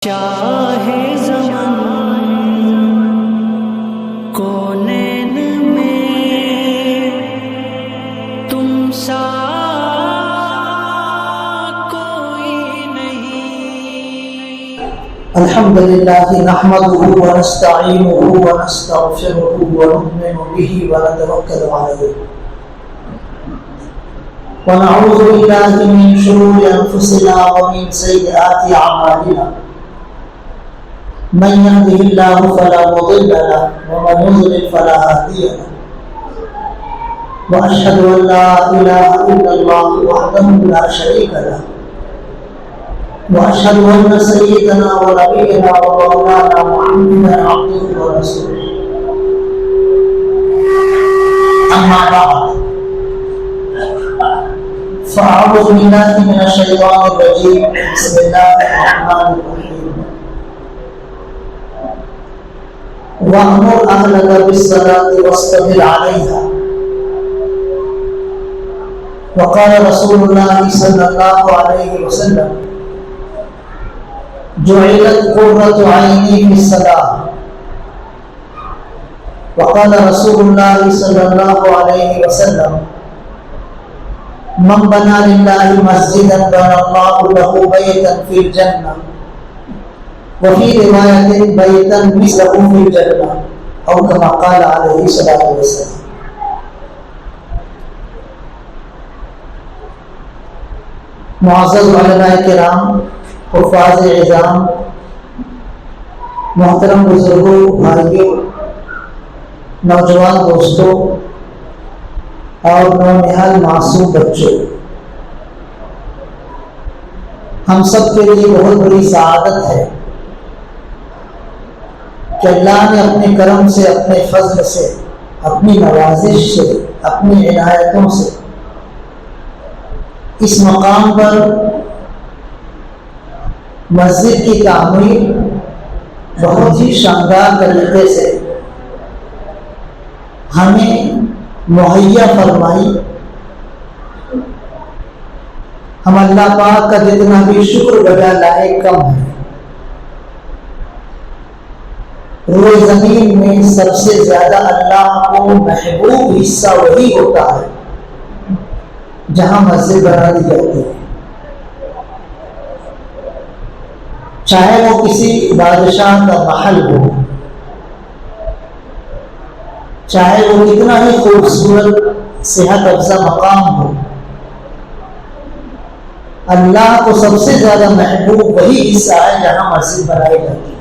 شاہ زمان کونین میں تم سا کوئی نہیں۔ الحمدللہ نحمده ونستعینه ونستغفره ونؤمن به ونتوکل علیہ ونعوذ باللہ من شرور انفسنا ومن سیئات اعمالنا من يهده الله فلا مضل له ومن يضلل فلا هادي له واشهد ان لا اله الا الله وحده لا شريك له واشهد ان سيدنا ونبينا ومولانا محمدا عبده ورسوله اما بعد فاعوذ بالله من الشيطان الرجيم بسم الله الرحمن الرحيم وَأْمُرْ أَهْلَكَ بِالصَّلَاةِ وَاصْطَبِرْ عَلَيْهَا وقال رسول الله صلى الله عليه وسلم جعلت قرة عيني في الصلاة وقال رسول الله صلى الله عليه وسلم من بنى لله مسجدا بنى الله له بيتا في الجنة وفي روایت بیتا مثله في الجنة او كما قال علیہ الصلوۃ والسلام۔ معزز علماء کرام، حفاظ اعظام، محترم بزرگوں، بھائیوں، نوجوان دوستوں اور نونہال معصوم بچوں، ہم سب کے لیے بہت بڑی سعادت ہے کہ اللہ نے اپنے کرم سے، اپنے فضل سے، اپنی نوازش سے، اپنی عنایتوں سے اس مقام پر مسجد کی تعمیر بہت ہی شاندار طریقے سے ہمیں مہیا فرمائی۔ ہم اللہ پاک کا جتنا بھی شکر بجا لائے کم ہے۔ روئے زمین میں سب سے زیادہ اللہ کو محبوب حصہ وہی ہوتا ہے جہاں مسجد بنا دی جاتی ہے، چاہے وہ کسی بادشاہ کا محل ہو، چاہے وہ کتنا ہی خوبصورت صحت افزا مقام ہو، اللہ کو سب سے زیادہ محبوب وہی حصہ ہے جہاں مسجد بنائی جاتی ہے۔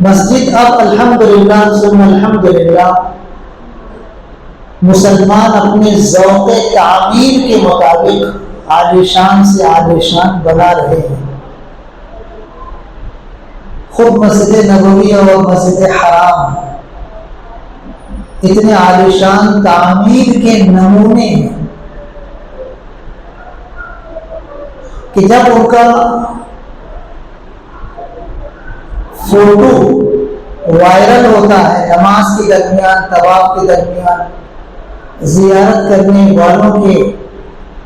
مسجد اب الحمدللہ ثم الحمدللہ مسلمان اپنے ذوق تعمیر کے مطابق عالیشان سے عالیشان بنا رہے ہیں۔ خود مسجد نبوی اور مسجد حرام اتنے عالیشان تعمیر کے نمونے ہیں کہ جب ان کا فوٹو وائرل ہوتا ہے نماز کے درمیان، طواف کے درمیان، زیارت کرنے والوں کے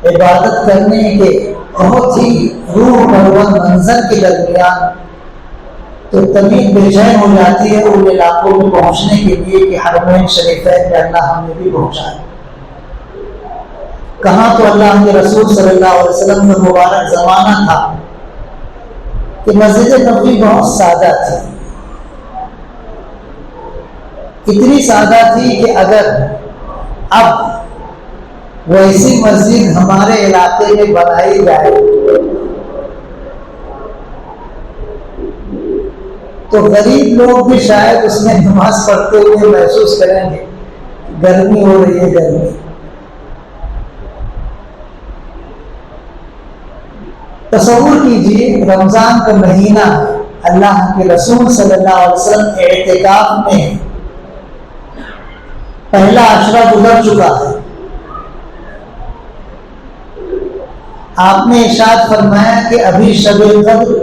عبادت کرنے کے بہت ہی روح پرور منظر کے درمیان، تو طبیعت بے چین ہو جاتی ہے ان علاقوں میں پہنچنے کے لیے کہ حرمین شریفین میں اللہ ہمیں بھی پہنچائے۔ کہاں تو اللہ کے رسول صلی اللہ علیہ وسلم کا مبارک زمانہ تھا کہ مسجد نبوی بہت سادہ تھی، اتنی سادہ تھی کہ اگر اب ویسی مسجد ہمارے علاقے میں بنائی جائے تو غریب لوگ بھی شاید اس میں نماز پڑھتے ہوئے محسوس کریں گے گرمی ہو رہی ہے، گرمی۔ تصور کیجیے رمضان کا مہینہ ہے، اللہ کے رسول صلی اللہ علیہ وسلم اعتکاف میں ہیں، پہلا عشرہ گزر چکا ہے، آپ نے ارشاد فرمایا کہ ابھی شب قدر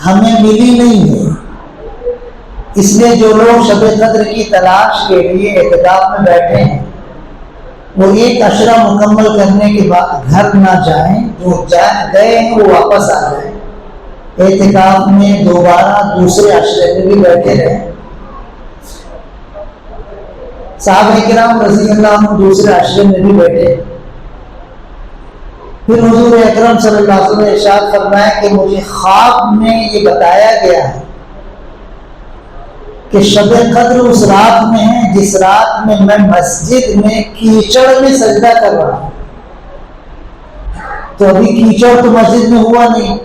ہمیں ملی نہیں ہے، اس لیے جو لوگ شب قدر کی تلاش کے لیے اعتکاف میں بیٹھے ہیں وہ ایک عشرہ مکمل کرنے کے بعد گھر نہ جائیں، جو گئے ہیں وہ واپس آ جائیں، اعتکاف میں دوبارہ دوسرے عشرے میں بھی بیٹھے رہیں۔ صحابہ کرام رضی اللہ عنہ دوسرے عشرے میں بھی بیٹھے۔ پھر حضور اکرم صلی اللہ علیہ وسلم نے ارشاد فرمایا کہ مجھے خواب میں یہ بتایا گیا ہے کہ شب قدر اس رات میں ہے جس رات میں میں مسجد میں کیچڑ میں سجدہ کر رہا ہوں۔ تو ابھی کیچڑ تو مسجد میں ہوا نہیں،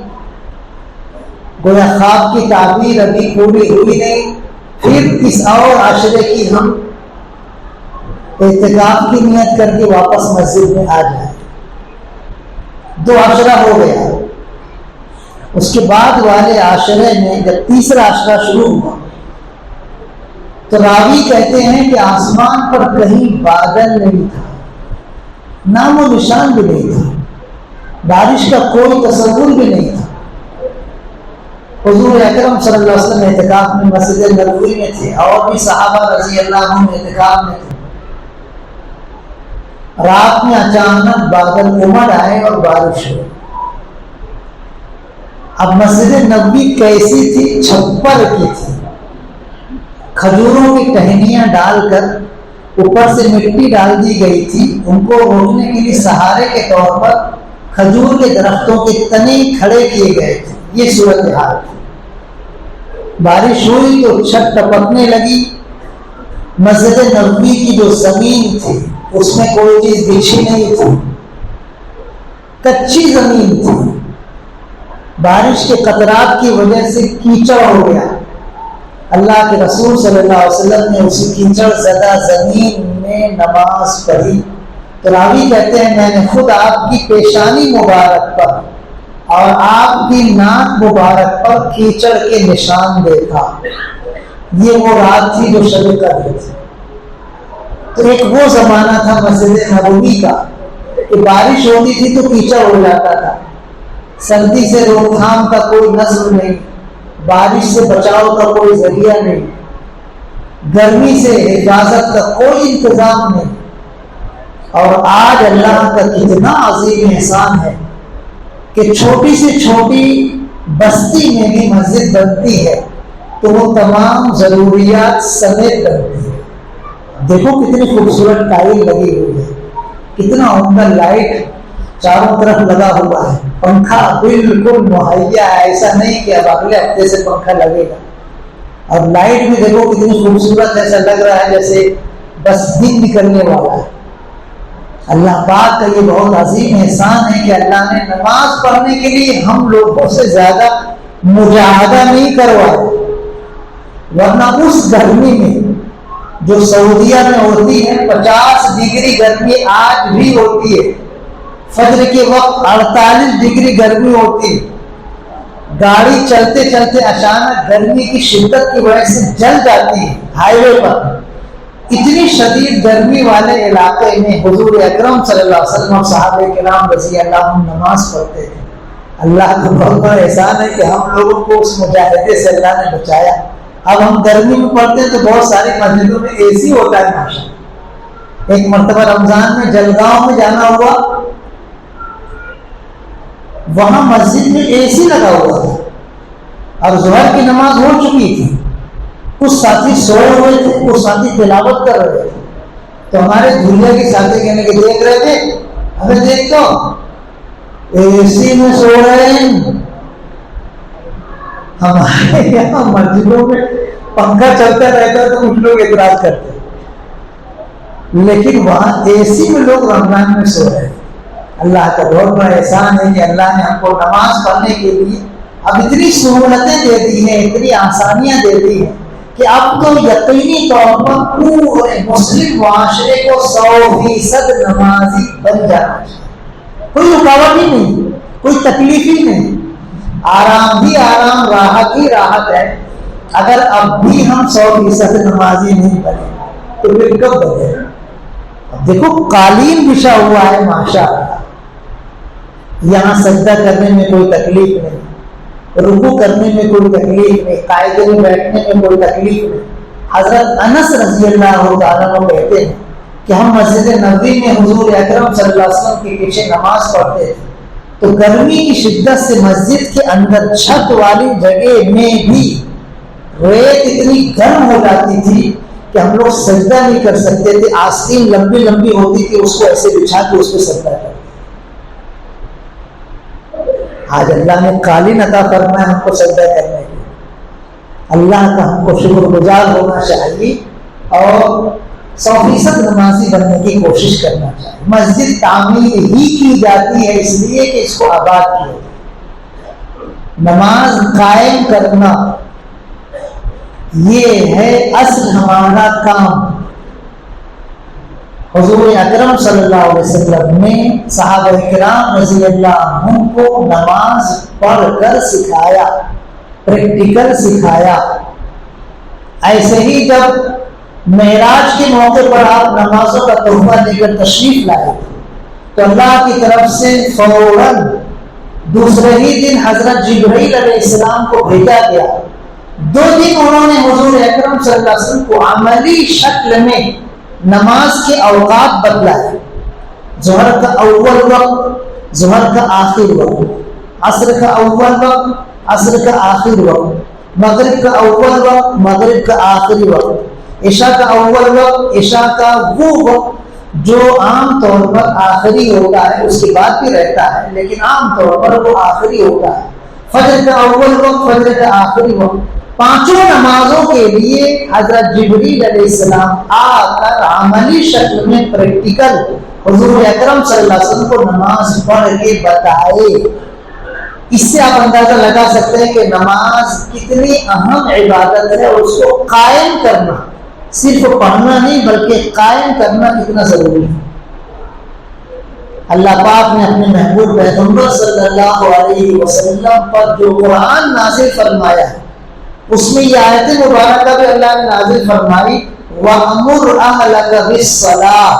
گویا خواب کی تعبیر ابھی پوری ہوئی نہیں۔ پھر اس اور عشرے کی ہم اعتکاف کی نیت کر کے واپس مسجد میں آ جائیں۔ 2 عشرہ ہو گیا۔ اس کے بعد والے عشرے میں جب تیسرا عشرہ شروع ہوا تو راوی کہتے ہیں کہ آسمان پر کہیں بادل نہیں تھا، نام و نشان بھی نہیں تھا، بارش کا کوئی تصور بھی نہیں تھا۔ حضور اکرم صلی اللہ علیہ وسلم اعتکاف میں مسجد نبوی میں تھے، اور بھی صحابہ رضی اللہ عنہ اعتکاف میں تھے۔ رات میں اچانک بادل امڑ آئے اور بارش ہوئی۔ اب مسجد نبوی کیسی تھی؟ چھپر کی تھی، کھجوروں کی ٹہنیاں ڈال کر اوپر سے مٹی ڈال دی گئی تھی، ان کو روکنے کے لیے سہارے کے طور پر کھجور کے درختوں کے تنے کھڑے کیے گئے تھے۔ یہ صورتحال تھی۔ بارش ہوئی تو چھت ٹپکنے لگی۔ مسجد نبوی کی جو زمین تھی اس میں کوئی چیز بچھی نہیں تھی، کچی زمین تھی۔ بارش کے قطرات کی وجہ سے کیچڑ ہو گیا۔ اللہ کے رسول صلی اللہ علیہ وسلم نے اسی کیچڑ زدہ زمین میں نماز پڑھی۔ تو راوی کہتے ہیں میں نے خود آپ کی پیشانی مبارک پر اور آپ کی ناک مبارک پر کیچڑ کے نشان دیکھا۔ یہ وہ رات تھی جو شب قدر تھی۔ تو ایک وہ زمانہ تھا مسجد نبوی کا کہ بارش ہوتی تھی تو کیچڑ ہو جاتا تھا، سردی سے روک تھام کا کوئی نظم نہیں، بارش سے بچاؤ کا کوئی ذریعہ نہیں، گرمی سے حفاظت کا کوئی انتظام نہیں۔ اور آج اللہ کا کتنا عظیم احسان ہے کہ چھوٹی سے چھوٹی بستی میں بھی مسجد بنتی ہے تو وہ تمام ضروریات سمیت بنتی ہے۔ دیکھو کتنی خوبصورت ٹائل لگی ہوئی ہے، کتنا عمدہ لائٹ چاروں طرف لگا ہوا ہے، پنکھا بالکل مہیا ہے، ایسا نہیں کہ اب اگلے ہفتے سے پنکھا لگے گا۔ اور لائٹ بھی دیکھو کتنی خوبصورت، ایسا لگ رہا ہے جیسے بس دن نکلنے والا ہے۔ اللہ پاک کا یہ بہت عظیم احسان ہے کہ اللہ نے نماز پڑھنے کے لیے ہم لوگوں سے زیادہ مجاہدہ نہیں کروایا، ورنہ اس گرمی میں جو سعودیہ میں ہوتی ہے 50 ڈگری گرمی آج بھی ہوتی ہے، فجر کے وقت 48 ڈگری گرمی ہوتی ہے، گاڑی چلتے چلتے اچانک گرمی کی شدت کی وجہ سے جل جاتی ہے ہائی وے پر۔ اتنی شدید گرمی والے علاقے میں حضور اکرم صلی اللہ علیہ وسلم اور صحابہ کرام رضی اللہ عنہ نماز پڑھتے تھے۔ اللہ کا بہت بڑا احسان ہے کہ ہم لوگوں کو اس مجاہدے سے اللہ نے بچایا۔ اب ہم گرمی میں پڑھتے ہیں تو بہت ساری مسجدوں میں اے سی ہوتا ہے ماشاءاللہ۔ ایک مرتبہ رمضان میں جلگاؤں میں جانا ہوا، وہاں مسجد میں اے سی لگا ہوا تھا اور ظہر کی نماز ہو چکی تھی۔ کچھ ساتھی سوئے ہوئے تھے، کچھ ساتھی تلاوت کر رہے تھے۔ تو ہمارے دنیا کے ساتھی کہنے کے دیکھ رہے تھے، ہمیں دیکھ تو اے سی میں سو رہے ہیں۔ ہمارے یہاں مسجدوں میں پنکھا چلتا رہتا ہے تو کچھ لوگ اعتراض کرتے ہیں، لیکن وہاں اے سی میں لوگ رمضان میں سو رہے ہیں۔ اللہ کا بہت بڑا احسان ہے کہ اللہ نے ہم کو نماز پڑھنے کے لیے اب اتنی سہولتیں دے دی ہیں، اتنی آسانیاں دے دی ہیں کہ اب تو یقینی طور پر پورے مسلم معاشرے کو 100% نمازی بن جانا چاہیے۔ کوئی رکاوٹ ہی نہیں، کوئی تکلیف ہی نہیں، آرام ہی آرام، راحت ہی راحت ہے۔ اگر اب بھی ہم 100% نمازی نہیں بنے تو پھر کب بنے؟ اب دیکھو قالین بچھا ہوا ہے ماشاءاللہ، یہاں سجدہ کرنے میں کوئی تکلیف نہیں، رکوع کرنے میں کوئی تکلیف نہیں، قاعدے میں بیٹھنے میں کوئی تکلیف نہیں۔ حضرت انس رضی اللہ تعالیٰ عنہ کہتے ہیں کہ ہم مسجد نبوی میں حضور اکرم صلی اللہ علیہ وسلم کے پیچھے نماز پڑھتے تھے تو گرمی کی شدت سے مسجد کے اندر چھت والی جگہ میں بھی ریت اتنی گرم ہو جاتی تھی کہ ہم لوگ سجدہ نہیں کر سکتے تھے. آستین لمبی لمبی ہوتی تھی, اس کو ایسے بچھا کے اس پہ سجدہ کرتے. آج اللہ نے قالین عطا فرمایا ہم کو سجدہ کرنے کے. اللہ کا ہم کو شکر گزار ہونا چاہیے اور 100% نمازی بننے کی کوشش کرنا چاہیے. مسجد تعمیر ہی کی جاتی ہے اس لیے کہ اس کو آباد کیا جائے. نماز قائم کرنا یہ ہے اصل ہمارا کام. حضور اکرم صلی اللہ علیہ وسلم نے صحابہ کرام رضی اللہ عنہم کو نماز پڑھ کر سکھایا, پریکٹیکل سکھایا. ایسے ہی جب معراج کے موقع پر آپ نمازوں کا تحفہ دے کر تشریف لائے تو اللہ کی طرف سے فوراً دوسرے ہی دن حضرت جبرائیل علیہ السلام کو بھیجا گیا. 2 دن انہوں نے حضور اکرم صلی اللہ علیہ وسلم کو عملی شکل میں نماز کے اوقات بدلائے. ظہر کا اول وقت, ظہر کا آخر وقت, عصر کا اول وقت, عصر کا آخر وقت, مغرب کا اول وقت, مغرب کا آخری وقت, عشاء کا اول وقت, عشاء کا وہ وقت جو عام طور پر آخری ہوتا ہے, اس کے بعد بھی رہتا ہے لیکن عام طور پر وہ آخری ہوتا ہے. فجر کا اول وقت, فجر کا آخری وقت. 5 نمازوں کے لیے حضرت جبریل علیہ السلام آ کر عملی شکل میں پریکٹیکل حضور اکرم صلی اللہ علیہ وسلم کو نماز پڑھ کے بتائے. اس سے آپ اندازہ لگا سکتے ہیں کہ نماز کتنی اہم عبادت ہے اور اس کو قائم کرنا, صرف پڑھنا نہیں بلکہ قائم کرنا کتنا ضروری ہے. اللہ پاک نے اپنے محبوب پیغمبر صلی اللہ علیہ وسلم پر جو قرآن نازل فرمایا ہے اس میں یہ آیت مبارکہ بھی اللہ نے نازل فرمائی, وَأَمُرْ أَهْلَكَ بِالصَّلَاةِ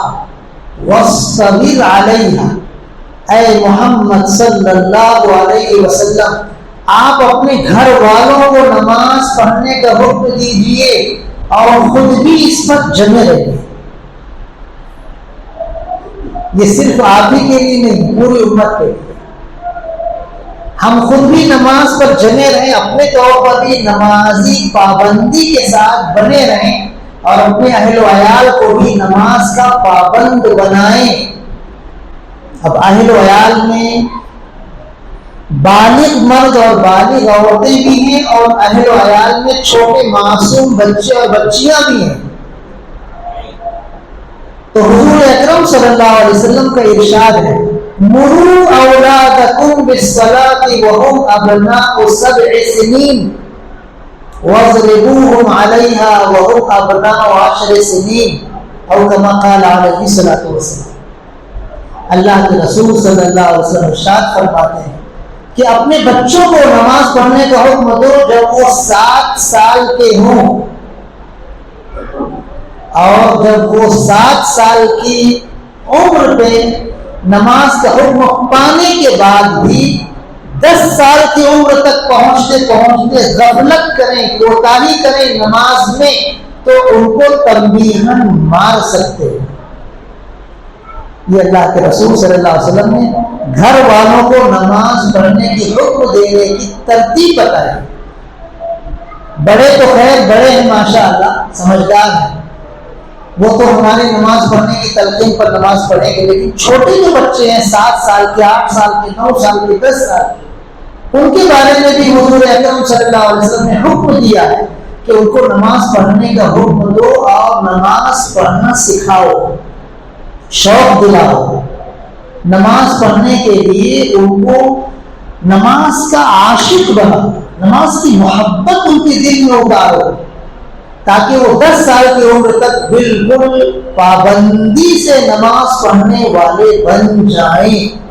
وَاصْطَبِرْ عَلَيْهَا. اے محمد صلی اللہ علیہ وسلم آپ اپنے گھر والوں کو نماز پڑھنے کا حکم دیجئے اور خود بھی اس پر جمے رہیے. یہ صرف آپ ہی کے لیے نہیں, پوری امت کے لیے. ہم خود بھی نماز پر جمے رہیں, اپنے طور پر بھی نمازی پابندی کے ساتھ بنے رہیں اور اپنے اہل و عیال کو بھی نماز کا پابند بنائیں. اب اہل و عیال میں بالغ مرد اور بالغ عورتیں بھی ہیں اور اہل و عیال میں چھوٹے معصوم بچے اور بچیاں بھی ہیں. تو حضور اکرم صلی اللہ علیہ وسلم کا ارشاد ہے, مروا اولادکم بالصلاۃ وهم ابناء 7 سنین واضربوهم علیہا وهم ابناء 10 سنین او کما قال علیہ الصلوۃ والسلام. اللہ کے رسول صلی اللہ علیہ وسلم ارشاد فرماتے ہیں کہ اپنے بچوں کو نماز پڑھنے کا حکم دو جب وہ 7 سال کے ہوں, اور جب وہ 7 سال کی عمر پہ نماز کا حکم پانے کے بعد بھی 10 سال کی عمر تک پہنچتے پہنچتے غفلت کریں, کوتاہی کریں نماز میں تو ان کو تنبیہاً مار سکتے ہیں. یہ اللہ کے رسول صلی اللہ علیہ وسلم نے گھر والوں کو نماز پڑھنے کی حکم دینے کی ترتیب بتائی. بڑے تو خیر بڑے ہیں ماشاءاللہ, سمجھدار ہیں, وہ تو ہماری نماز پڑھنے کی تلقین پر نماز پڑھیں گے, لیکن چھوٹے جو بچے ہیں 7 سال کے, 8 سال کے, 9 سال کے, 10 سال کے, ان کے بارے میں بھی حضور اکرم صلی اللہ علیہ وسلم نے حکم دیا ہے کہ ان کو نماز پڑھنے کا حکم دو اور نماز پڑھنا سکھاؤ, شوق دلاؤ. نماز پڑھنے کے لیے ان کو نماز کا عاشق بناؤ, نماز کی محبت ان کے دل میں اتارو تاکہ وہ 10 سال کی عمر تک بالکل پابندی سے نماز پڑھنے والے بن جائیں.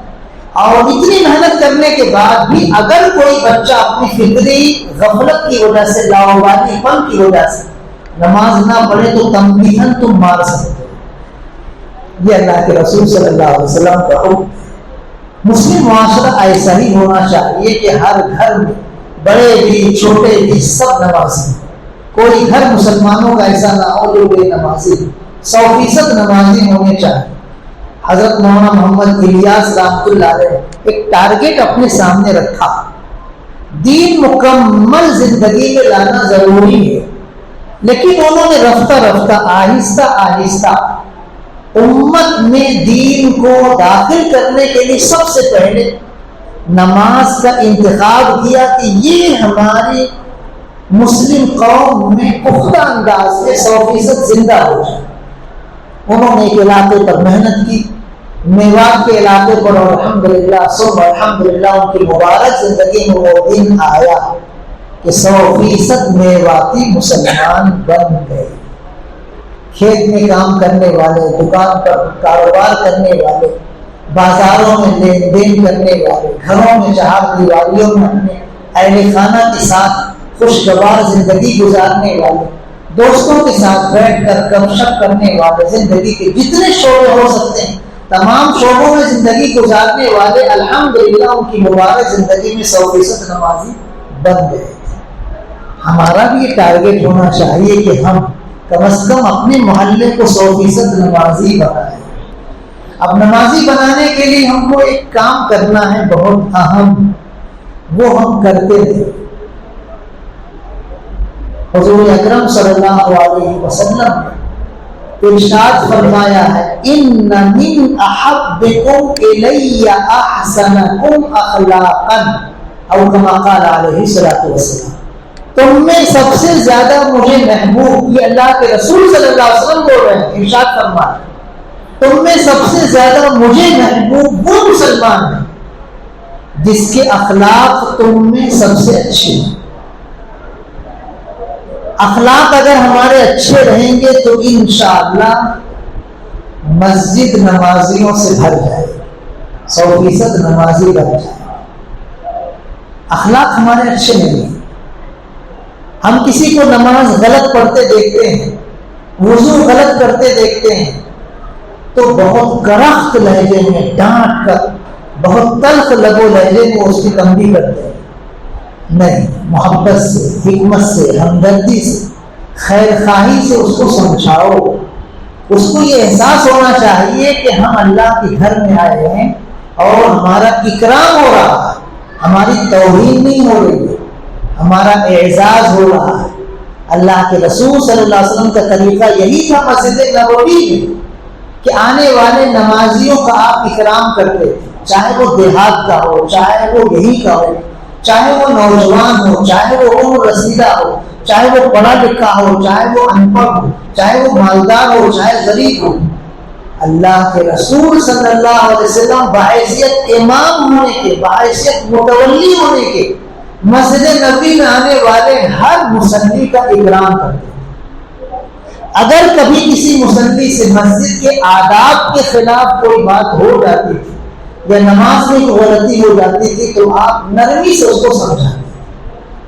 اور اتنی محنت کرنے کے بعد بھی اگر کوئی بچہ اپنی فطری غفلت کی وجہ سے, لاوبالی پن کی وجہ سے نماز نہ پڑھے تو تنبیہاً تم مار سکتے. یہ اللہ کے رسول صلی اللہ علیہ وسلم کا حکم. مسلم معاشرہ ایسا ہی ہونا چاہیے کہ ہر گھر میں بڑے بھی چھوٹے بھی سب نمازی. کوئی گھر مسلمانوں کا ایسا نہ ہو جو بے نمازی. 100% نمازی ہونے چاہیے۔ حضرت مولانا محمد الیاس رحمۃ اللہ علیہ ایک ٹارگیٹ اپنے سامنے رکھا، دین مکمل زندگی میں لانا ضروری ہے، لیکن انہوں نے رفتہ رفتہ آہستہ آہستہ امت میں دین کو داخل کرنے کے لیے سب سے پہلے نماز کا انتخاب کیا کہ یہ ہماری مسلم قوم میں پختہ انداز میں 100% زندہ ہو جائے۔ انہوں نے ایک علاقے پر محنت کی، میوات کے علاقے پر، اور الحمدللہ ثم الحمدللہ ان کی مبارک زندگی میں وہ دن آیا کہ 100% میواتی مسلمان بن گئے۔ کھیت میں کام کرنے والے، دکان پر کاروبار کرنے والے، بازاروں میں لین دین کرنے والے، گھروں میں چہار دیواریوں میں اپنے اہل خانہ کے ساتھ خوشگوار زندگی گزارنے والے، دوستوں کے ساتھ بیٹھ کر گپ شپ کرنے والے، زندگی کے جتنے شعبے ہو سکتے ہیں تمام شعبوں میں زندگی گزارنے والے، الحمدللہ ان کی مبارک زندگی میں 100% نمازی بن گئے تھے۔ ہمارا بھی یہ ٹارگیٹ ہونا چاہیے کہ ہم کم از کم اپنے محلے کو 100% نمازی بنائیں۔ اب نمازی بنانے کے لیے ہم کو ایک کام کرنا ہے بہت اہم، وہ ہم کرتے تھے۔ حضور اکرم صلی اللہ علیہ وسلم نے ارشاد فرمایا ہے، ان من احبکم الی احسنکم اخلاقا، او کما قال علیہ الصلوۃ والسلام، تم میں سب سے زیادہ مجھے محبوب، یہ اللہ کے رسول صلی اللہ علیہ وسلم بول رہے ہیں، ارشاد فرمایا تم میں سب سے زیادہ مجھے محبوب وہ مسلمان ہے جس کے اخلاق تم میں سب سے اچھے ہیں۔ اخلاق اگر ہمارے اچھے رہیں گے تو انشاءاللہ مسجد نمازیوں سے بھر جائے، 100% نمازی بن جائے۔ اخلاق ہمارے اچھے نہیں ہیں، ہم کسی کو نماز غلط پڑھتے دیکھتے ہیں، وضو غلط کرتے دیکھتے ہیں تو بہت کرخت لہجے میں ڈانٹ کر، بہت تلخ لب و لہجے میں اس کی تنبیہ کرتے ہیں۔ نہیں، محبت سے، حکمت سے، ہمدردی سے، خیر خواہی سے اس کو سمجھاؤ۔ اس کو یہ احساس ہونا چاہیے کہ ہم اللہ کے گھر میں آئے ہیں اور ہمارا اکرام ہو رہا ہے، ہماری توہین نہیں ہو رہی ہے، ہمارا اعزاز ہو رہا ہے۔ اللہ کے رسول صلی اللہ علیہ وسلم کا طریقہ یہی تھا مسجد نبوی میں کہ آنے والے نمازیوں کا آپ اکرام کرتے تھے، چاہے وہ دیہات کا ہو، چاہے وہ یہی کا ہو، چاہے وہ نوجوان ہو، چاہے وہ عمر رسیدہ ہو، چاہے وہ پڑھا لکھا ہو، چاہے وہ ان پڑھ ہو، چاہے وہ مالدار ہو، چاہے غریب ہو۔ اللہ کے رسول صلی اللہ علیہ وسلم بحیثیت امام ہونے کے، بحیثیت متولی ہونے کے، مسجد نبی میں آنے والے ہر مصلی کا اکرام کرتے ہیں۔ اگر کبھی کسی مصلی سے مسجد کے آداب کے خلاف کوئی بات ہو جاتی تھی یا نماز میں کوئی غلطی ہو جاتی تھی تو آپ نرمی سے اس کو سمجھاتے،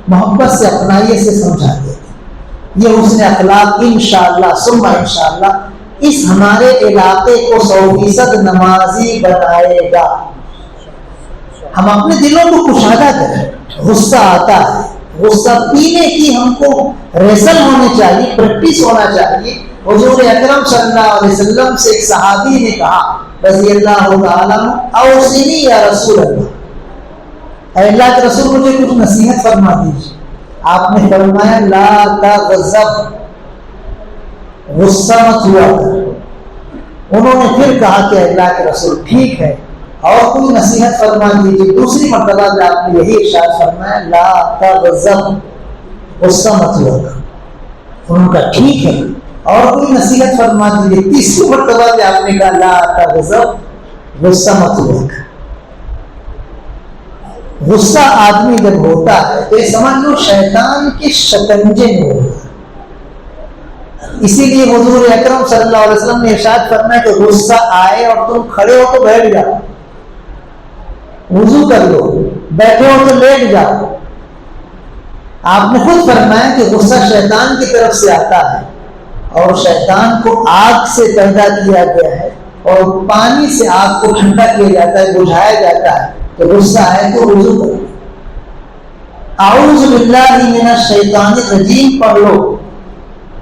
محبت سے، اپنائیت سے سمجھاتے تھے۔ یہ حسن اخلاق انشاءاللہ ثم انشاءاللہ اس ہمارے علاقے کو 100% نمازی بنائے گا۔ ہم اپنے دلوں کو کشادہ کریں، غصہ آتا ہے، غصہ پینے کی ہم کو ریسل ہونی چاہیے، پریکٹس ہونا چاہیے۔ حضور اکرم صلی اللہ علیہ وسلم سے ایک صحابی نے کہا رضی اللہ تعالیٰ اوصنی یا رسول اللہ، اے اللہ کے رسول مجھے کچھ نصیحت فرما دیجیے۔ آپ نے فرمایا لا تغضب، غصہ مت ہوا کر۔ انہوں نے پھر کہا کہ اللہ کے رسول ٹھیک ہے اور کوئی نصیحت فرما دیجیے۔ دوسری مرتبہ بھی آپ نے یہی ارشاد فرمایا لا تغضب، غصہ مت ہوا کر۔ انہوں نے کہا ٹھیک ہے اور کوئی نصیحت فرما دیجیے۔ تیسری مرتبہ بھی آپ نے کہا لا تغضب، غصہ مت ہوا کر۔ غصہ آدمی جب ہوتا ہے تو یہ سمجھ لو شیطان کے شکنجے میں ہوتا ہے۔ اسی لیے حضور اکرم صلی اللہ علیہ وسلم نے ارشاد فرمایا کہ غصہ آئے اور تم کھڑے ہو تو بیٹھ جاؤ، وضو کر لو، بیٹھے ہو تو لیٹ جاؤ۔ آپ نے خود فرمایا کہ غصہ شیطان کی طرف سے آتا ہے اور شیطان کو آگ سے پیدا کیا گیا ہے اور پانی سے آگ کو ٹھنڈا کیا جاتا ہے، بجھایا جاتا ہے۔ تو غصہ ہے تو وضو کرو، اعوذ باللہ من الشیطان الرجیم پڑھ لو،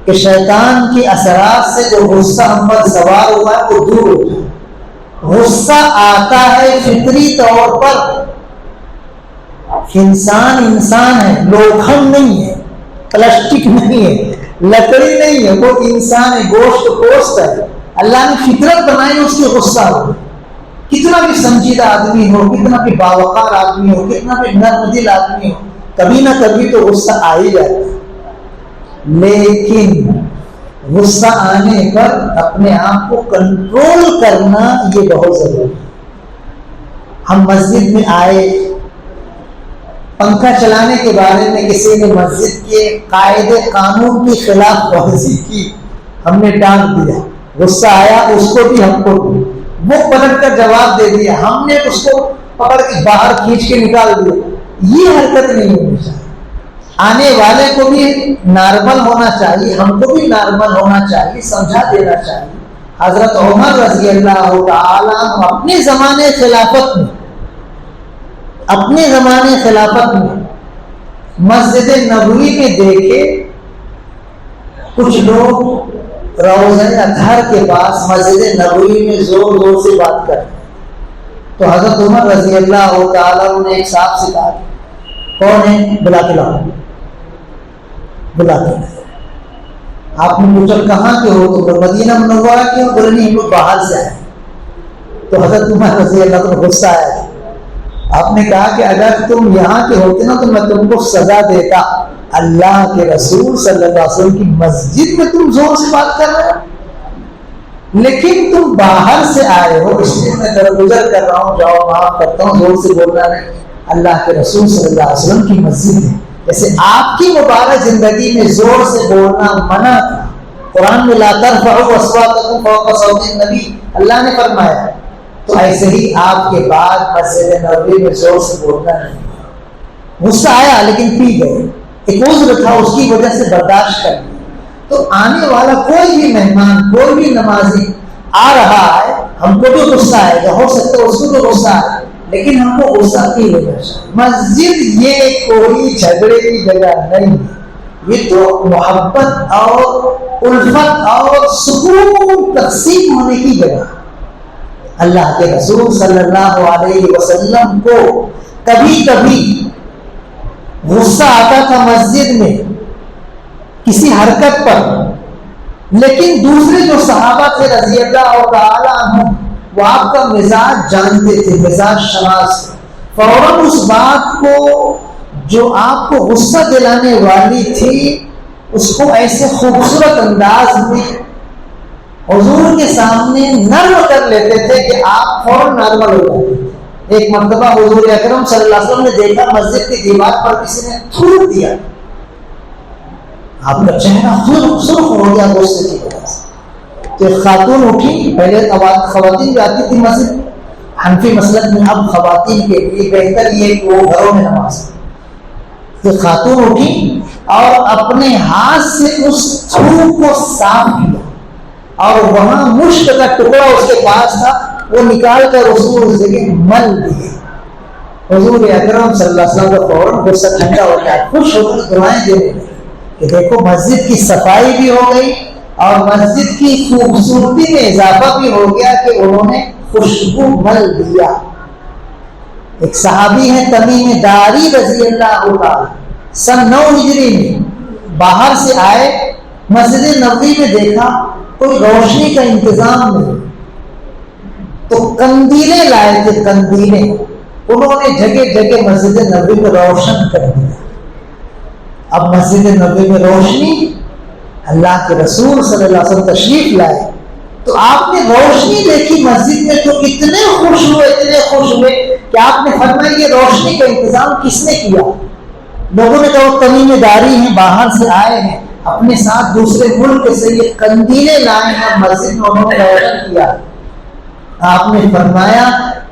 کہ شیطان کے اثرات سے جو غصہ ہم پر سوار ہوا ہے وہ دور ہو جائے۔ غصہ آتا ہے فطری طور پر، انسان ہے، لوکھنڈ نہیں ہے، پلاسٹک نہیں ہے، لکڑی نہیں ہے، وہ انسان ہے، گوشت پوست ہے۔ اللہ نے فطرت بنائی، اس کے غصہ ہو، کتنا بھی سنجیدہ آدمی ہو، کتنا بھی باوقار آدمی ہو، کتنا بھی نرم دل آدمی ہو، کبھی نہ کبھی تو غصہ آ ہی جاتا ہے۔ لیکن غصہ آنے پر اپنے آپ کو کنٹرول کرنا یہ بہت ضروری ہے۔ ہم مسجد میں آئے، پنکھا چلانے کے بارے میں کسی نے مسجد کے قاعدے قانون کی خلاف ورزی کی، ہم نے ڈانٹ دیا، غصہ آیا اس کو بھی ہم کو بھی، وہ پلٹ کر جواب دے دیا، ہم نے اس کو پکڑ کے باہر کھینچ کے نکال دیا۔ یہ حرکت نہیں ہونی چاہیے۔ آنے والے کو بھی نارمل ہونا چاہیے، ہم کو بھی نارمل ہونا چاہیے، سمجھا دینا چاہیے۔ حضرت عمر رضی اللہ تعالیٰ اپنے زمانے خلافت میں مسجد نبوی میں دیکھے کچھ لوگ روضہ اطہر کے پاس مسجد نبوی میں زور زور سے بات کرتے، تو حضرت عمر رضی اللہ تعالیٰ نے ایک صاحب سے کہا، کون ہے؟ بلا کے لاؤ، بلا کے لاؤ۔ آپ نے پوچھا کہاں کے ہو؟ تو لوگ مدینہ منورہ کے ہو؟ بولے نہیں، ہم لوگ باہر سے آئے۔ تو حضرت عمر رضی اللہ کو غصہ آیا، آپ نے کہا کہ اگر تم یہاں کے ہوتے نا تو میں تم کو سزا دیتا، اللہ کے رسول صلی اللہ علیہ وسلم کی مسجد میں تم زور سے بات کر رہے ہو، لیکن تم باہر سے آئے ہو، اس لیے میں درگزر کر رہا ہوں، جاؤ معاف کرتا ہوں، زور سے بولنا نہیں، اللہ کے رسول صلی اللہ علیہ وسلم کی مسجد ہے۔ جیسے آپ کی مبارک زندگی میں زور سے بولنا منع تھا، قرآن میں لا ترفعوا اصواتکم فوق صوت النبی اللہ نے فرمایا، تو ایسے ہی آپ کے بعد مسجد نبوی میں زور سے بولنا نہیں۔ غصہ آیا لیکن پی گئے، ایک عذر تھا، اس کی وجہ سے برداشت کر لیا۔ تو آنے والا کوئی بھی مہمان، کوئی بھی نمازی آ رہا ہے، ہم کو بھی غصہ آئے گا، ہو سکتا ہے اس کو بھی غصہ آئے، لیکن ہم کو غصہ کی وجہ سے۔ مسجد یہ کوئی جھگڑے کی جگہ نہیں ہے، یہ تو محبت اور الفت اور سکون تقسیم ہونے کی جگہ۔ اللہ کے رسول صلی اللہ علیہ وسلم کو کبھی کبھی غصہ آتا تھا مسجد میں کسی حرکت پر، لیکن دوسرے جو صحابہ تھے رضی اللہ تعالیٰ عنہ، وہ آپ کا مزاج جانتے تھے، مزاج شناس، فوراً اس بات کو جو آپ کو غصہ دلانے والی تھی اس کو ایسے خوبصورت انداز میں حضور کے سامنے نرم کر لیتے تھے کہ آپ فوراً نارمل ہو جاتے۔ ایک مرتبہ حضور اکرم صلی اللہ علیہ وسلم نے دیکھا مسجد کی دیوار پر کسی نے تھوک دیا، آپ کا چہرہ سرخ ہو گیا غصے کی وجہ سے۔ تو ایک خاتون اٹھی، پہلے خواتین بھی آتی تھی مسجد، حنفی مسلک میں اب خواتین کے لیے بہتر یہ کہ وہ گھروں میں نماز پڑھیں۔ تو خاتون اٹھی اور اپنے ہاتھ سے اس تھوک کو صاف کیا، اور وہاں مشک کا ٹکڑا اس کے پاس تھا، وہ نکال کر اس کو اس جگہ مل دیے۔ حضور اکرم صلی اللہ علیہ وسلم کا فوراً غصہ ٹھنڈا ہو گیا، خوش ہو کر دعائیں دینے لگے کہ دیکھو مسجد کی صفائی بھی ہو گئی اور مسجد کی خوبصورتی میں اضافہ بھی ہو گیا کہ انہوں نے خوشبو مل دیا۔ ایک صحابی ہے تمیم داری رضی اللہ عنہ، سن 9 ہجری میں باہر سے آئے، مسجد نبوی میں دیکھا کوئی روشنی کا انتظام نہیں، تو قندیلیں لائے تھے، قندیلیں، انہوں نے جگہ جگہ مسجد نبوی میں روشن کر دیا۔ اب مسجد نبوی میں روشنی، اللہ کے رسول صلی اللہ علیہ وسلم تشریف لائے تو آپ نے روشنی دیکھی مسجد میں تو اتنے خوش ہوئے کہ آپ نے فرمایا یہ روشنی کا انتظام کس نے کیا؟ لوگوں نے کہا وہ تمیم داری ہیں، باہر سے آئے ہیں، اپنے ساتھ دوسرے ملک سے یہ قندیلیں لائے ہیں، مسجد میں انہوں نے روشن کیا۔ آپ نے فرمایا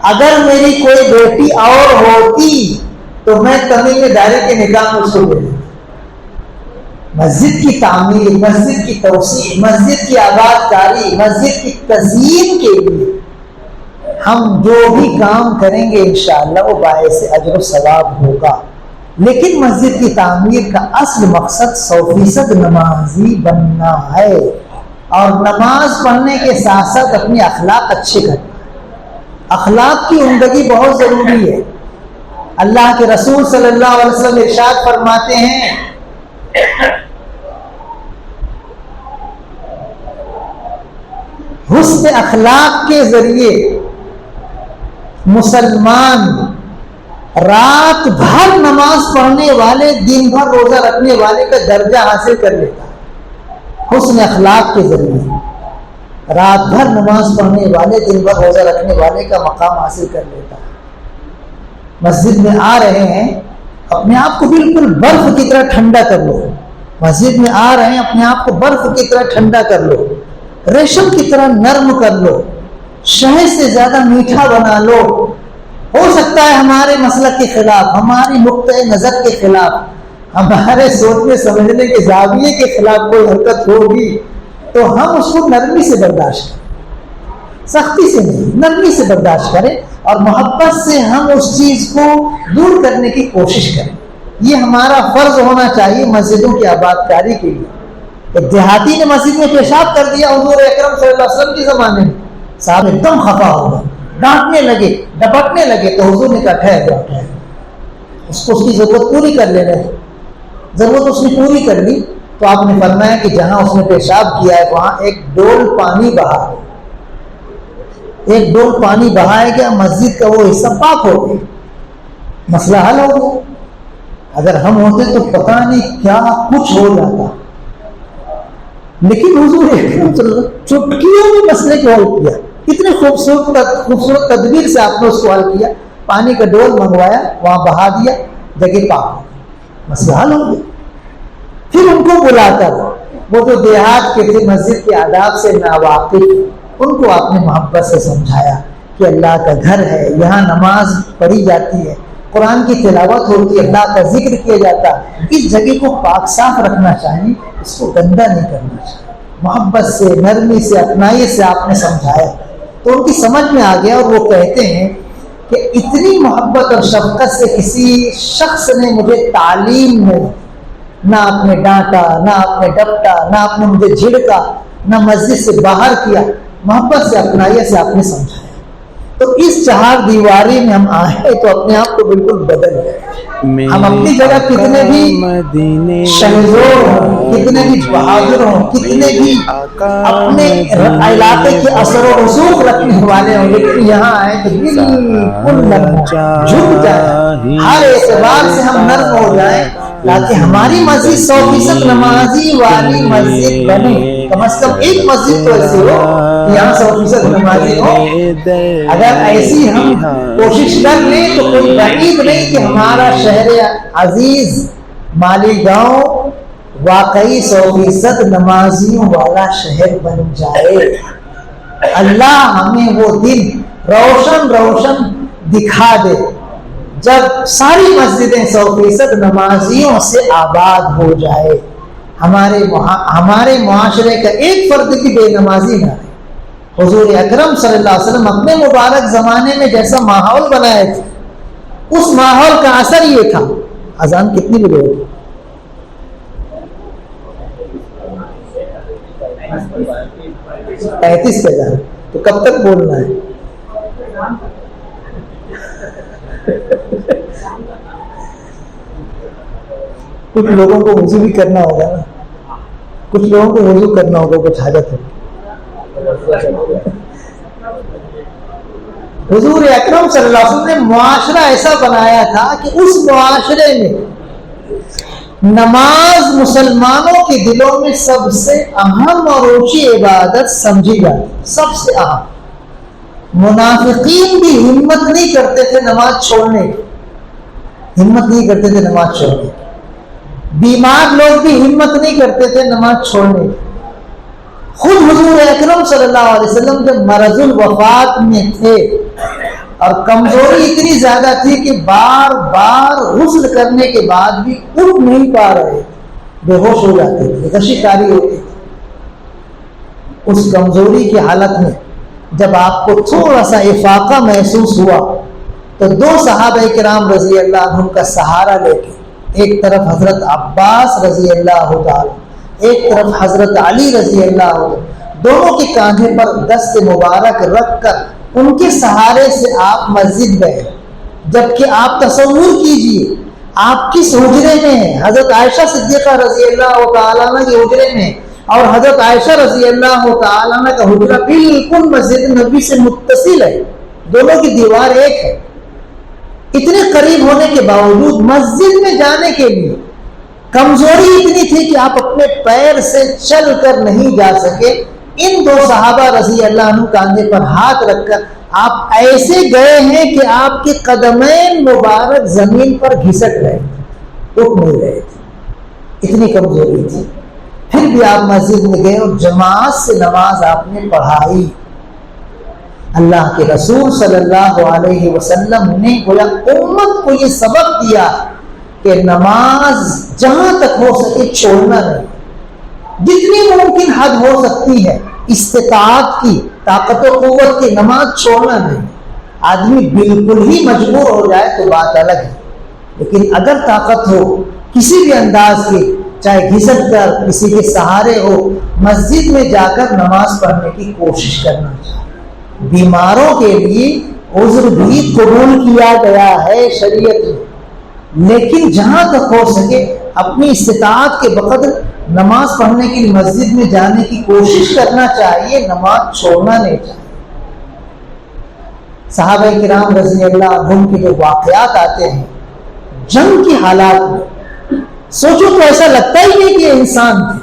اگر میری کوئی بیٹی اور ہوتی تو میں تمیم داری کے نکاح میں اس کو دے دیتا۔ مسجد کی تعمیر، مسجد کی توسیع، مسجد کی آباد کاری، مسجد کی تزئین کے لیے ہم جو بھی کام کریں گے انشاءاللہ وہ باعث اجر و ثواب ہوگا۔ لیکن مسجد کی تعمیر کا اصل مقصد 100% نمازی بننا ہے، اور نماز پڑھنے کے ساتھ ساتھ اپنی اخلاق اچھے کرنا۔ اخلاق کی عمدگی بہت ضروری ہے۔ اللہ کے رسول صلی اللہ علیہ وسلم ارشاد فرماتے ہیں حسن اخلاق کے ذریعے مسلمان رات بھر نماز پڑھنے والے دن بھر روزہ رکھنے والے کا درجہ حاصل کر لیتا ہے۔ حسن اخلاق کے ذریعے رات بھر نماز پڑھنے والے دن بھر روزہ رکھنے والے کا مقام حاصل کر لیتا ہے۔ مسجد میں آ رہے ہیں، اپنے آپ کو بالکل برف کی طرح ٹھنڈا کر لو۔ مسجد میں آ رہے ہیں، اپنے آپ کو برف کی طرح ٹھنڈا کر لو، ریشم کی طرح نرم کر لو، شہد سے زیادہ میٹھا بنا لو۔ ہو سکتا ہے ہمارے مسلک کے خلاف، ہماری نقطۂ نظر کے خلاف، ہمارے سوچنے سمجھنے کے زاویے کے خلاف کوئی حرکت ہوگی تو ہم اس کو نرمی سے برداشت کریں، سختی سے نہیں، نرمی سے برداشت کریں، اور محبت سے ہم اس چیز کو دور کرنے کی کوشش کریں۔ یہ ہمارا فرض ہونا چاہیے مسجدوں کی آباد کاری کے لیے۔ ایک دیہاتی نے مسجد میں پیشاب کر دیا حضور اکرم صلی اللہ علیہ وسلم کے زمانے میں، صاحب ایک دم خفا ہو گئے، ڈانٹنے لگے، ڈپٹنے لگے، تو حضور نے کہا ٹھہر جاؤ، ٹھہر جاؤ، اس کو اس کی ضرورت پوری کر لینے دو۔ ضرورت اس نے پوری کر لی تو آپ نے فرمایا کہ جہاں اس نے پیشاب کیا ہے وہاں ایک ڈول پانی بہا ہے، ایک ڈول پانی بہایا گیا، مسجد کا وہ حصہ پاک ہو گیا، مسئلہ حل ہو گیا۔ اگر ہم ہوتے تو پتہ نہیں کیا کچھ ہو جاتا، لیکن حضور چٹکیوں میں مسئلے کو حل کیا، اتنے خوبصورت تدبیر سے آپ نے اس کو حل کیا۔ پانی کا ڈول منگوایا، وہاں بہا دیا، جگہ پاک ہو گئی، مسئلہ حل ہو گیا۔ پھر ان کو بلا کر وہ جو دیہات کے تھے، مسجد کے آداب سے ناواقف، ان کو آپ نے محبت سے سمجھایا کہ اللہ کا گھر ہے، یہاں نماز پڑھی جاتی ہے، قرآن کی تلاوت ہوتی ہے، اللہ کا ذکر کیا جاتا ہے، اس جگہ کو پاک صاف رکھنا چاہیے، اس کو گندا نہیں کرنا چاہیے۔ محبت سے، نرمی سے، اپنائی سے آپ نے سمجھایا تو ان کی سمجھ میں آ گیا، اور وہ کہتے ہیں کہ اتنی محبت اور شفقت سے کسی شخص نے مجھے تعلیم نہیں، نہ آپ نے ڈانٹا، نہ آپ نے ڈپٹا، نہ آپ نے مجھے جھڑکا، نہ مسجد سے باہر کیا، محبت سے، اپنائیت سے آپ نے سمجھایا۔ تو اس چہار دیواری میں ہم آئے تو اپنے آپ کو بالکل بدل گئے۔ ہم اپنی جگہ کتنے بھی شہزور ہوں، کتنے بھی بہادر ہوں، کتنے بھی اپنے علاقے کے اثر و رسوخ رکھنے والے ہوں، لیکن یہاں آئے تو بالکل نرم جھک جائیں، ہر اعتبار سے ہم نرم ہو جائیں، تاکہ ہماری مسجد 100% نمازی والی مسجد بنے۔ کم از کم ایک مسجد تو ایسی ہو کہ یہاں 100% نمازی ہو۔ اگر ایسی ہم کوشش کر لیں تو کوئی بعید نہیں کہ ہمارا شہر عزیز مالیگاؤں واقعی 100% نمازیوں والا شہر بن جائے۔ اللہ ہمیں وہ دن روشن روشن دکھا دے جب ساری مسجدیں 100% نمازیوں سے آباد ہو جائے، ہمارے معاشرے کا ایک فرد بھی بے نمازی نہ رہے۔ حضور اکرم صلی اللہ علیہ وسلم اپنے مبارک زمانے میں جیسا ماحول بنائے تھے، اس ماحول کا اثر یہ تھا۔ اذان کتنی بجے ہوگی؟ 35 پہ جانا، تو کب تک بولنا ہے؟ کچھ لوگوں کو وضو بھی کرنا ہوگا نا، کچھ لوگوں کو وضو کرنا ہوگا، کچھ حاجت ہے۔ حضور اکرم صلی اللہ علیہ وسلم نے معاشرہ ایسا بنایا تھا کہ اس معاشرے میں نماز مسلمانوں کے دلوں میں سب سے اہم اور اونچی عبادت سمجھی جاتی، سب سے اہم۔ منافقین بھی ہمت نہیں کرتے تھے نماز چھوڑنے کی، ہمت نہیں کرتے تھے نماز چھوڑنے کی، بیمار لوگ بھی ہمت نہیں کرتے تھے نماز چھوڑنے کی۔ خود حضور اکرم صلی اللہ علیہ وسلم جب مرض الوفات میں تھے اور کمزوری اتنی زیادہ تھی کہ بار بار غسل کرنے کے بعد بھی اٹھ نہیں پا رہے، بے ہوش ہو جاتے تھے، غشی کاری ہوتی تھی، اس کمزوری کی حالت میں جب آپ کو تھوڑا سا افاقہ محسوس ہوا تو 2 صحابہ کرام رضی اللہ عنہم کا سہارا لے کے ایک طرف حضرت عباس رضی اللہ تعالی، ایک طرف حضرت علی رضی اللہ عنہ، دونوں کے کاندھے پر دست مبارک رکھ کر ان کے سہارے سے آپ مسجد گئے، جبکہ آپ تصور کیجئے آپ کس حجرے میں ہیں؟ حضرت عائشہ صدیقہ رضی اللہ تعالیٰ عنہ کے حجرے میں، اور حضرت عائشہ رضی اللہ تعالیٰ عنہ کا حجرہ بالکل مسجد نبی سے متصل ہے، دونوں کی دیوار ایک ہے۔ اتنے قریب ہونے کے باوجود مسجد میں جانے کے لیے کمزوری اتنی تھی کہ آپ اپنے پیر سے چل کر نہیں جا سکے۔ ان دو صحابہ رضی اللہ عنہ کاندھے پر ہاتھ رکھ کر آپ ایسے گئے ہیں کہ آپ کے قدمین مبارک زمین پر گھسٹ گئے، اٹھ نہیں رہے تھے، اتنی کمزوری تھی۔ پھر بھی آپ مسجد میں گئے اور جماعت سے نماز آپ نے پڑھائی۔ اللہ کے رسول صلی اللہ علیہ وسلم نے گویا امت کو یہ سبق دیا کہ نماز جہاں تک ہو سکے چھوڑنا نہیں، جتنی ممکن حد ہو سکتی ہے استطاعت کی، طاقت و قوت کی، نماز چھوڑنا نہیں۔ آدمی بالکل ہی مجبور ہو جائے تو بات الگ ہے، لیکن اگر طاقت ہو کسی بھی انداز کی، چاہے گھسٹ کر کسی کے سہارے ہو، مسجد میں جا کر نماز پڑھنے کی کوشش کرنا چاہیے۔ بیماروں کے لیے عذر بھی قبول کیا گیا ہے شریعت میں، لیکن جہاں تک ہو سکے اپنی استطاعت کے بقدر نماز پڑھنے کے لیے مسجد میں جانے کی کوشش کرنا چاہیے، نماز چھوڑنا نہیں چاہیے۔ صحابہ کرام رضی اللہ عنہم کے جو واقعات آتے ہیں جنگ کی حالات میں، سوچو تو ایسا لگتا ہی نہیں کہ انسان تھے،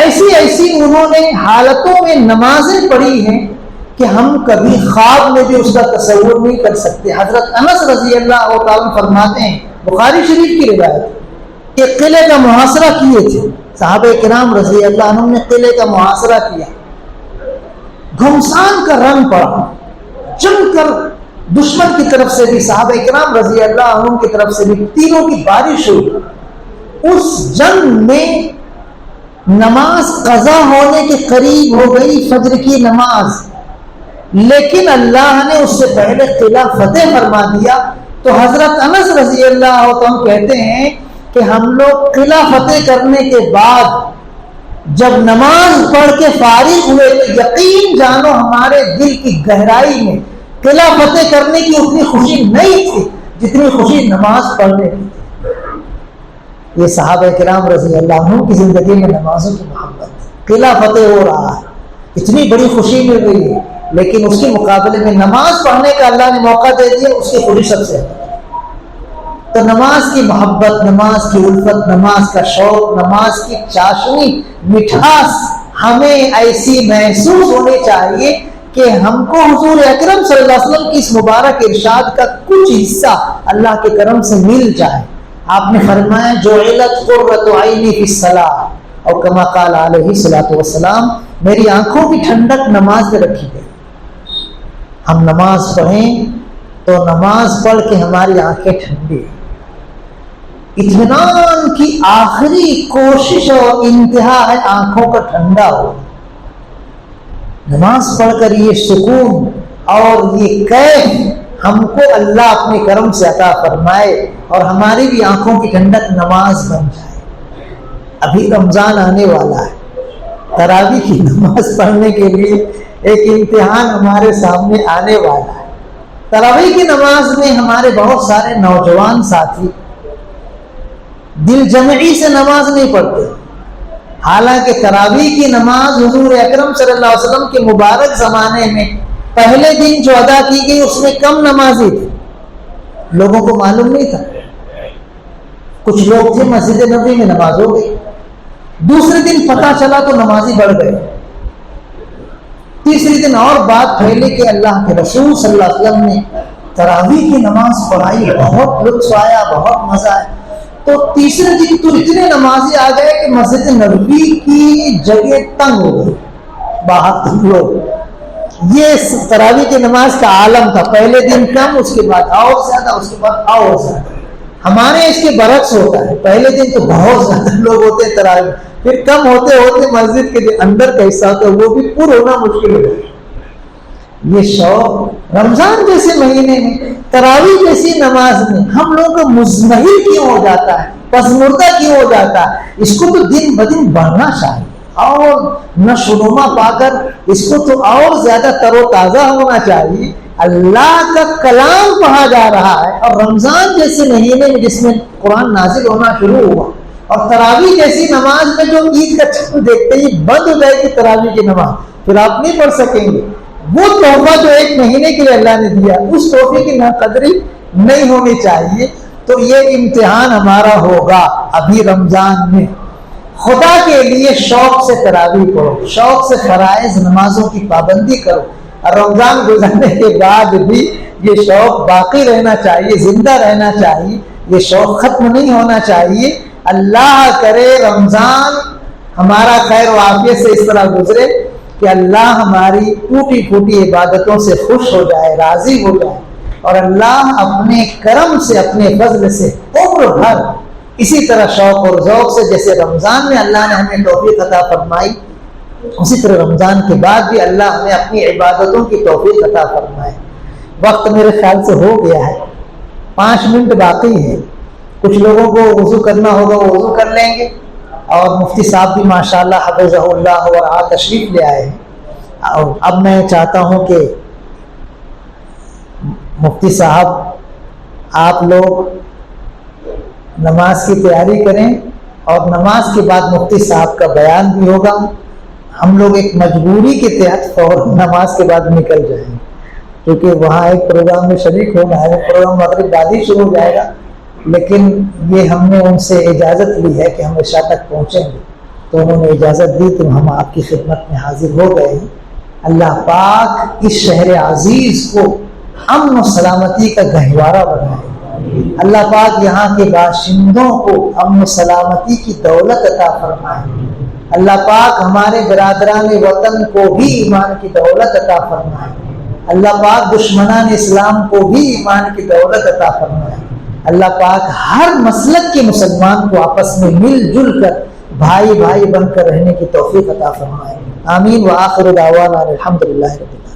ایسی انہوں نے حالتوں میں نمازیں پڑھی ہیں کہ ہم کبھی خواب میں بھی اس کا تصور نہیں کر سکتے۔ حضرت انس رضی اللہ تعالیٰ فرماتے ہیں، بخاری شریف کی روایت، کہ قلعے کا محاصرہ کیے تھے صحابہ کرام رضی اللہ عنہ نے، قلعے کا محاصرہ کیا، گھمسان کا رنگ پڑا، جم کر دشمن کی طرف سے بھی صحابہ کرام رضی اللہ عنہ کی طرف سے بھی تیروں کی بارش ہوئی۔ اس جنگ میں نماز قضا ہونے کے قریب ہو گئی، فجر کی نماز، لیکن اللہ نے اس سے پہلے قلعہ فتح فرما دیا۔ تو حضرت انس رضی اللہ عنہ کہتے ہیں کہ ہم لوگ قلعہ فتح کرنے کے بعد جب نماز پڑھ کے فارغ ہوئے تو یقین جانو ہمارے دل کی گہرائی میں قلعہ فتح کرنے کی اتنی خوشی نہیں تھی جتنی خوشی نماز پڑھنے کی تھی۔ یہ صحابہ کرام رضی اللہ عنہ کی زندگی میں نمازوں کی محبت، قلعہ فتح ہو رہا ہے، اتنی بڑی خوشی مل رہی ہے، لیکن اس کے مقابلے میں نماز پڑھنے کا اللہ نے موقع دے دیا، اس کی خوشی سب سے ہے۔ تو نماز کی محبت، نماز کی الفت، نماز کا شوق، نماز کی چاشنی، مٹھاس ہمیں ایسی محسوس ہونی چاہیے کہ ہم کو حضور اکرم صلی اللہ علیہ وسلم کی اس مبارک ارشاد کا کچھ حصہ اللہ کے کرم سے مل جائے۔ آپ نے فرمایا جعلت قرۃ عینی فی الصلاۃ، اور کما قال علیہ الصلوۃ والسلام، میری آنکھوں کی ٹھنڈک نماز میں رکھی گئی۔ ہم نماز پڑھیں تو نماز پڑھ کے ہماری آنکھیں ٹھنڈی، اطمینان کی آخری کوشش اور انتہا ہے آنکھوں کا ٹھنڈا ہو۔ نماز پڑھ کر یہ سکون اور یہ کیف ہم کو اللہ اپنے کرم سے عطا فرمائے اور ہماری بھی آنکھوں کی ٹھنڈک نماز بن جائے۔ ابھی رمضان آنے والا ہے، تراویح کی نماز پڑھنے کے لیے ایک امتحان ہمارے سامنے آنے والا ہے۔ تراویح کی نماز میں ہمارے بہت سارے نوجوان ساتھی دل جمعی سے نماز نہیں پڑھتے، حالانکہ تراویح کی نماز حضور اکرم صلی اللہ علیہ وسلم کے مبارک زمانے میں پہلے دن جو ادا کی گئی اس میں کم نمازی تھے، لوگوں کو معلوم نہیں تھا۔ کچھ لوگ تھے مسجد نبوی میں نماز ہو گئی، دوسرے دن پتہ چلا تو نمازی بڑھ گئے، تیسرے دن اور بات پھیلی کہ اللہ کے رسول صلی اللہ علیہ وسلم نے تراویح کی نماز پڑھائی، بہت لطف آیا، بہت مزہ آیا۔ تو تیسرے دن تو اتنے نمازی آ گئے کہ مسجد نبوی کی جگہ تنگ ہو گئی، باہر لوگ۔ یہ تراویح کی نماز کا عالم تھا، پہلے دن کم، اس کے بعد اور زیادہ، اس کے بعد اور زیادہ۔ ہمارے اس کے برعکس ہوتا ہے، پہلے دن تو بہت زیادہ لوگ ہوتے ہیں تراویح، پھر کم ہوتے ہوتے مسجد کے اندر کا حصہ ہوتا ہے وہ بھی پر ہونا مشکل ہو جائے۔ یہ شوق رمضان جیسے مہینے میں تراویح جیسی نماز میں ہم لوگوں کا مزمحل کیوں ہو جاتا ہے، پسمردہ کیوں ہو جاتا ہے؟ اس کو تو دن بدن بڑھنا چاہیے اور نشوونما پا کر اس کو تو اور زیادہ تر و تازہ ہونا چاہیے۔ اللہ کا کلام پڑھا جا رہا ہے، اور رمضان جیسے مہینے میں جس میں قرآن نازل ہونا شروع ہوا، اور تراویح جیسی نماز میں جو عید کا چھپ دیکھتے ہی بند ہو جائے گی تراویح کی نماز، پھر آپ نہیں پڑھ سکیں گے۔ وہ تحفہ جو ایک مہینے کے لیے اللہ نے دیا، اس تحفے کی ناقدری نہیں ہونی چاہیے۔ تو یہ امتحان ہمارا ہوگا ابھی رمضان میں، خدا کے لیے شوق سے تراویح پڑھو، شوق سے فرائض نمازوں کی پابندی کرو، اور رمضان گزرنے کے بعد بھی یہ شوق باقی رہنا چاہیے، زندہ رہنا چاہیے، یہ شوق ختم نہیں ہونا چاہیے۔ اللہ کرے رمضان ہمارا خیر و عافیت سے اس طرح گزرے کہ اللہ ہماری ٹوٹی پھوٹی عبادتوں سے خوش ہو جائے، راضی ہو جائے، اور اللہ اپنے کرم سے، اپنے فضل سے عمر بھر اسی طرح شوق اور ذوق سے جیسے رمضان میں اللہ نے ہمیں توفیق عطا فرمائی، اسی طرح رمضان کے بعد بھی اللہ ہمیں اپنی عبادتوں کی توفیق عطا فرمائے۔ وقت میرے خیال سے ہو گیا ہے، 5 منٹ باقی ہے۔ کچھ لوگوں کو وضو کرنا ہوگا وہ وضو کر لیں گے، اور مفتی صاحب بھی ماشاءاللہ حفظہ اللہ ورعا تشریف لے آئے ہیں۔ اور اب میں چاہتا ہوں کہ مفتی صاحب آپ لوگ نماز کی تیاری کریں، اور نماز کے بعد مفتی صاحب کا بیان بھی ہوگا۔ ہم لوگ ایک مجبوری کے تحت فوراً نماز کے بعد نکل جائیں گے، کیونکہ وہاں ایک پروگرام میں شریک ہونا ہے، وہ پروگرام مغرب بعد ہی شروع ہو جائے گا، لیکن یہ ہم نے ان سے اجازت لی ہے کہ ہم عشاء تک پہنچیں گے، تو انہوں نے اجازت دی تو ہم آپ کی خدمت میں حاضر ہو گئے ہیں۔ اللہ پاک اس شہر عزیز کو امن و سلامتی کا گہوارہ بنائے، اللہ پاک یہاں کے باشندوں کو امن و سلامتی کی دولت عطا فرمائے، اللہ پاک ہمارے برادران وطن کو بھی ایمان کی دولت عطا فرمائے، اللہ پاک دشمنان اسلام کو بھی ایمان کی دولت عطا فرمائے، اللہ پاک ہر مسلک کے مسلمان کو آپس میں مل جل کر بھائی بھائی بن کر رہنے کی توفیق عطا فرمائے۔ آمین۔ وآخر دعوانا الحمدللہ رب العالمین۔